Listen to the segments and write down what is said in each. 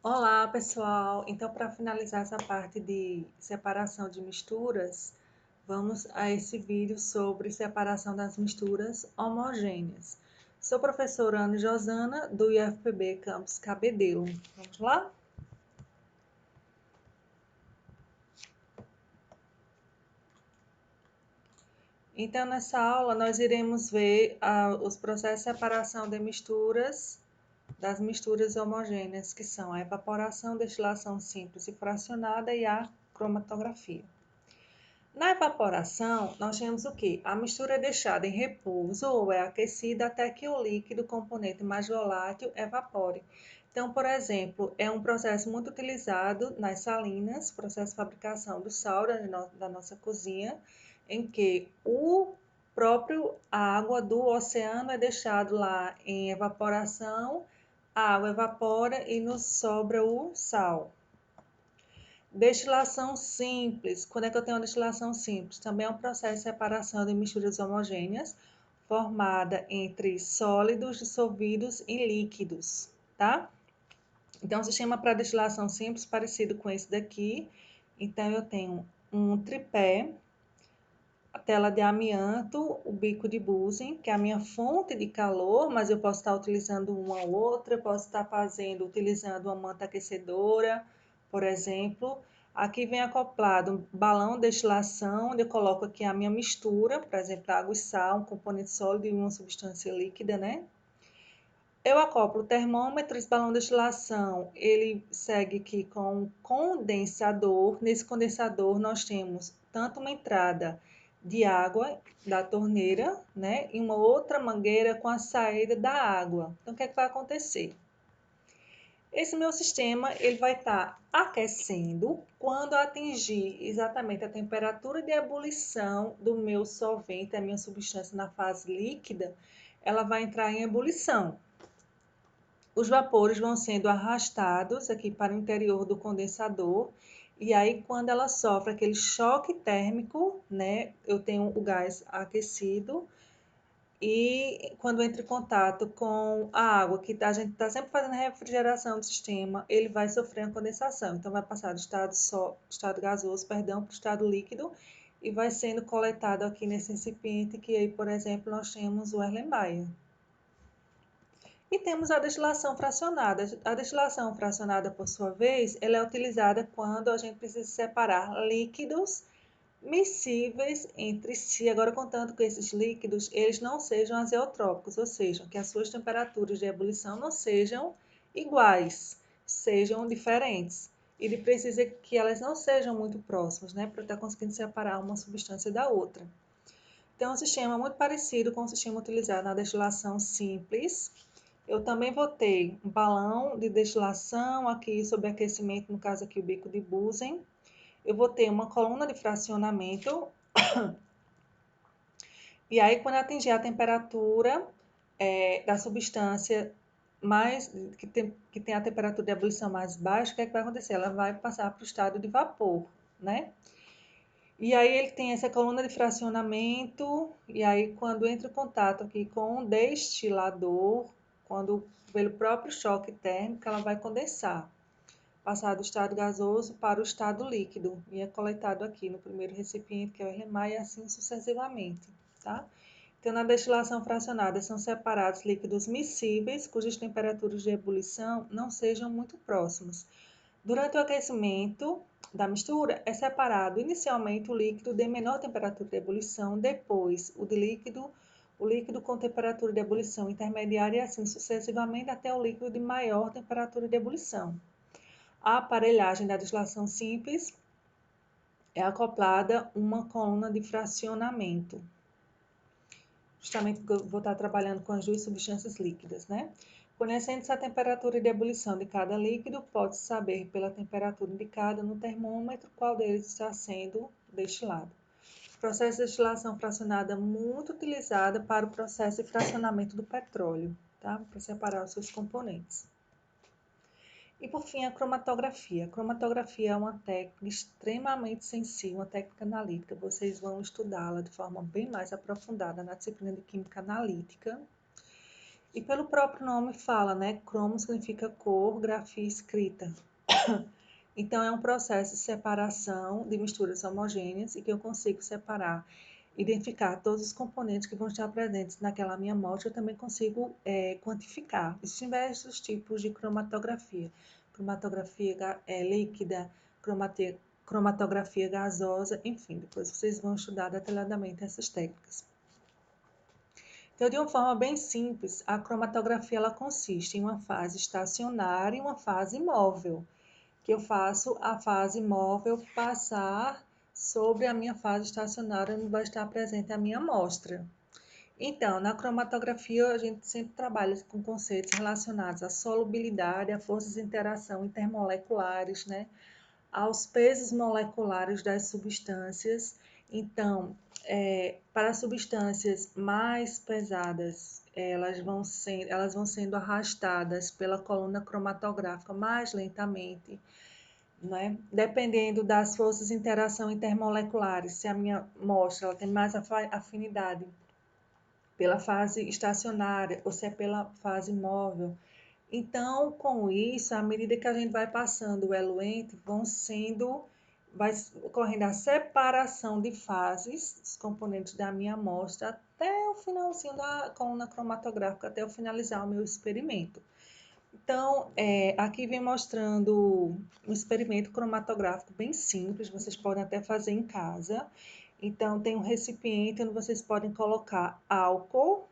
Olá, pessoal! Então, para finalizar essa parte de separação de misturas, vamos a esse vídeo sobre separação das misturas homogêneas. Sou professora Ana Josana, do IFPB Campus Cabedelo. Vamos lá? Então, nessa aula, nós iremos ver os processos de separação de misturas, das misturas homogêneas, que são a evaporação, destilação simples e fracionada e a cromatografia. Na evaporação, nós temos o quê? A mistura é deixada em repouso ou é aquecida até que o líquido componente mais volátil evapore. Então, por exemplo, é um processo muito utilizado nas salinas, processo de fabricação do sal da nossa cozinha, em que a água do oceano é deixado lá em evaporação, a água evapora e nos sobra o sal. Destilação simples. Quando é que eu tenho uma destilação simples? Também é um processo de separação de misturas homogêneas formada entre sólidos dissolvidos em líquidos, tá? Então, o sistema para destilação simples parecido com esse daqui. Então, eu tenho um tripé, a tela de amianto, o bico de Bunsen, que é a minha fonte de calor, mas eu posso estar utilizando uma ou outra, eu posso estar utilizando uma manta aquecedora, por exemplo. Aqui vem acoplado um balão de destilação, onde eu coloco aqui a minha mistura, por exemplo, água e sal, um componente sólido e uma substância líquida, né? Eu acoplo o termômetro, esse balão de destilação, ele segue aqui com um condensador. Nesse condensador nós temos tanto uma entrada de água da torneira, né, e uma outra mangueira com a saída da água. Então, o que é que vai acontecer? Esse meu sistema ele vai estar aquecendo quando atingir exatamente a temperatura de ebulição do meu solvente, a minha substância na fase líquida, ela vai entrar em ebulição. Os vapores vão sendo arrastados aqui para o interior do condensador, e aí quando ela sofre aquele choque térmico, né, eu tenho o gás aquecido, e quando entra em contato com a água, que a gente está sempre fazendo refrigeração do sistema, ele vai sofrer a condensação. Então, vai passar do estado gasoso, perdão, para o estado líquido, e vai sendo coletado aqui nesse recipiente, que aí, por exemplo, nós temos o Erlenmeyer. E temos a destilação fracionada. A destilação fracionada, por sua vez, ela é utilizada quando a gente precisa separar líquidos miscíveis entre si. Agora, contanto que esses líquidos eles não sejam azeotrópicos, ou seja, que as suas temperaturas de ebulição não sejam iguais, sejam diferentes. E precisa que elas não sejam muito próximas, né, para estar conseguindo separar uma substância da outra. Então, é um sistema muito parecido com o sistema utilizado na destilação simples. Eu também vou ter um balão de destilação aqui sob aquecimento, no caso aqui o bico de Bunsen. Eu vou ter uma coluna de fracionamento. E aí, quando atingir a temperatura da substância que tem a temperatura de ebulição mais baixa, o que é que vai acontecer? Ela vai passar para o estado de vapor, né? E aí ele tem essa coluna de fracionamento, e aí quando entra em contato aqui com o destilador, quando pelo próprio choque térmico, ela vai condensar, passar do estado gasoso para o estado líquido, e é coletado aqui no primeiro recipiente, que é o RMA, e assim sucessivamente, tá? Então, na destilação fracionada, são separados líquidos miscíveis, cujas temperaturas de ebulição não sejam muito próximas. Durante o aquecimento da mistura, é separado inicialmente o líquido de menor temperatura de ebulição, depois o líquido com temperatura de ebulição intermediária e assim sucessivamente até o líquido de maior temperatura de ebulição. A aparelhagem da destilação simples é acoplada uma coluna de fracionamento, justamente porque eu vou estar trabalhando com as duas substâncias líquidas, né? Conhecendo-se a temperatura de ebulição de cada líquido, pode-se saber pela temperatura indicada no termômetro qual deles está sendo destilado. O processo de destilação fracionada é muito utilizado para o processo de fracionamento do petróleo, tá? Para separar os seus componentes. E por fim, a cromatografia. A cromatografia é uma técnica extremamente sensível, uma técnica analítica. Vocês vão estudá-la de forma bem mais aprofundada na disciplina de Química Analítica. E pelo próprio nome fala, né? Cromo significa cor, grafia escrita. Então, é um processo de separação de misturas homogêneas e que eu consigo separar, identificar todos os componentes que vão estar presentes naquela minha amostra. Eu também consigo quantificar. Existem diversos tipos de cromatografia. Cromatografia líquida, cromatografia gasosa, enfim, depois vocês vão estudar detalhadamente essas técnicas. Então, de uma forma bem simples, a cromatografia ela consiste em uma fase estacionária e uma fase móvel, que eu faço a fase móvel passar sobre a minha fase estacionária, onde vai estar presente a minha amostra. Então, na cromatografia, a gente sempre trabalha com conceitos relacionados à solubilidade, a forças de interação intermoleculares, né? Aos pesos moleculares das substâncias. Então, para substâncias mais pesadas, elas vão sendo arrastadas pela coluna cromatográfica mais lentamente, né? Dependendo das forças de interação intermoleculares, se a minha amostra ela tem mais afinidade pela fase estacionária ou se é pela fase móvel. Então, com isso, à medida que a gente vai passando o eluente, vai ocorrendo a separação de fases dos componentes da minha amostra até o finalzinho da coluna cromatográfica, até eu finalizar o meu experimento. Então, aqui vem mostrando um experimento cromatográfico bem simples, vocês podem até fazer em casa. Então, tem um recipiente onde vocês podem colocar álcool,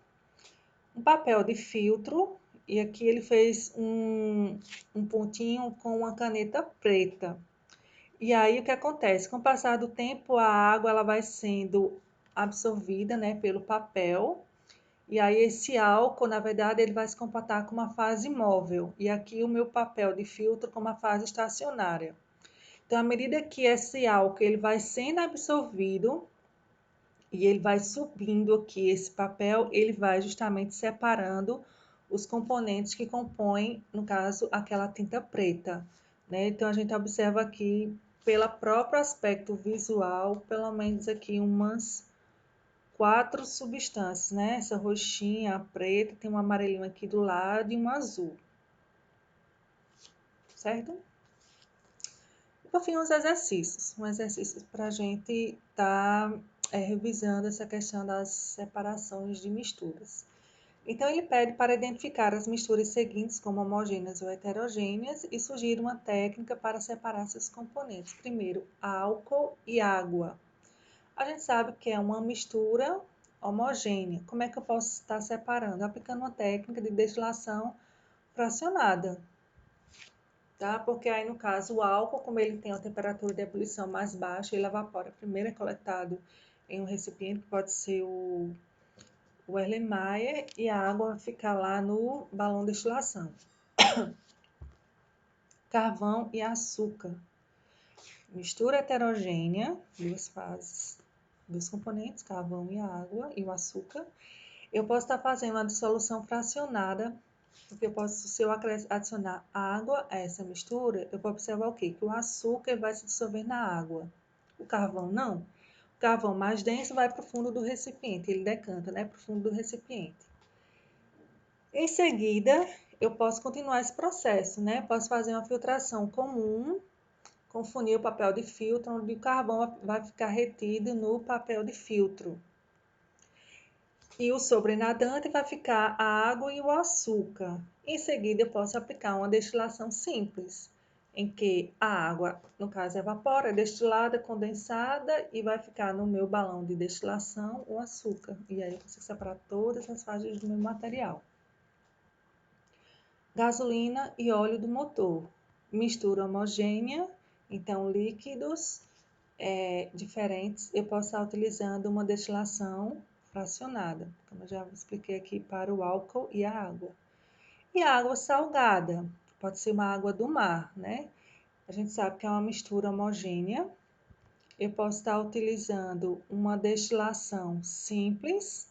um papel de filtro, e aqui ele fez um pontinho com uma caneta preta. E aí, o que acontece? Com o passar do tempo, a água ela vai sendo absorvida, né, pelo papel. E aí, esse álcool, na verdade, ele vai se comportar com uma fase móvel. E aqui, o meu papel de filtro com uma fase estacionária. Então, à medida que esse álcool ele vai sendo absorvido, e ele vai subindo aqui esse papel, ele vai justamente separando os componentes que compõem, no caso, aquela tinta preta, né? Então, a gente observa aqui, pelo próprio aspecto visual, pelo menos aqui umas 4 substâncias, né? Essa roxinha, a preta, tem um amarelinho aqui do lado e um azul, certo? E por fim, os exercícios. Um exercício para a gente estar revisando essa questão das separações de misturas. Então, ele pede para identificar as misturas seguintes como homogêneas ou heterogêneas e sugerir uma técnica para separar seus componentes. Primeiro, álcool e água. A gente sabe que é uma mistura homogênea. Como é que eu posso estar separando? Aplicando uma técnica de destilação fracionada, tá? Porque aí, no caso, o álcool, como ele tem uma temperatura de ebulição mais baixa, ele evapora. Primeiro é coletado em um recipiente, que pode ser o Erlenmeyer, e a água vai ficar lá no balão de destilação. Carvão e açúcar. Mistura heterogênea, duas fases, dois componentes, carvão e água, e o açúcar. Eu posso estar fazendo uma dissolução fracionada, porque eu posso, se eu adicionar água a essa mistura, eu posso observar o quê? Que o açúcar vai se dissolver na água. O carvão não. O carvão mais denso vai para o fundo do recipiente, ele decanta, né, para o fundo do recipiente. Em seguida, eu posso continuar esse processo, né? Posso fazer uma filtração comum, com funil papel de filtro, onde o carvão vai ficar retido no papel de filtro. E o sobrenadante vai ficar a água e o açúcar. Em seguida, eu posso aplicar uma destilação simples, em que a água, no caso, evapora, é destilada, condensada e vai ficar no meu balão de destilação o açúcar. E aí eu consigo separar todas as fases do meu material. Gasolina e óleo do motor. Mistura homogênea, então líquidos diferentes. Eu posso estar utilizando uma destilação fracionada, como eu já expliquei aqui, para o álcool e a água. E a água salgada, pode ser uma água do mar, né? A gente sabe que é uma mistura homogênea. Eu posso estar utilizando uma destilação simples,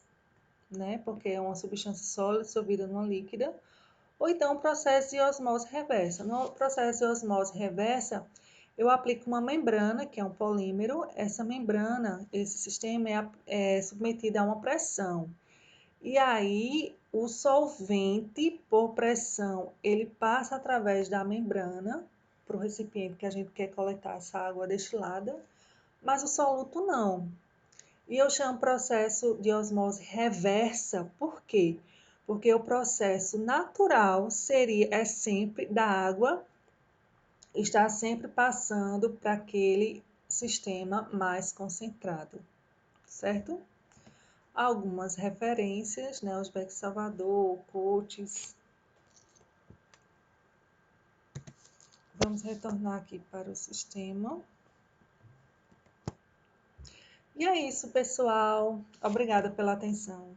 né? Porque é uma substância sólida dissolvida numa líquida. Ou então o processo de osmose reversa. No processo de osmose reversa, eu aplico uma membrana, que é um polímero. Essa membrana, esse sistema é submetido a uma pressão. E aí o solvente, por pressão, ele passa através da membrana para o recipiente que a gente quer coletar essa água destilada, mas o soluto não. E eu chamo processo de osmose reversa, por quê? Porque o processo natural é sempre da água, está sempre passando para aquele sistema mais concentrado, certo? Algumas referências, né? Osbeck Salvador, Coates. Vamos retornar aqui para o sistema. E é isso, pessoal. Obrigada pela atenção.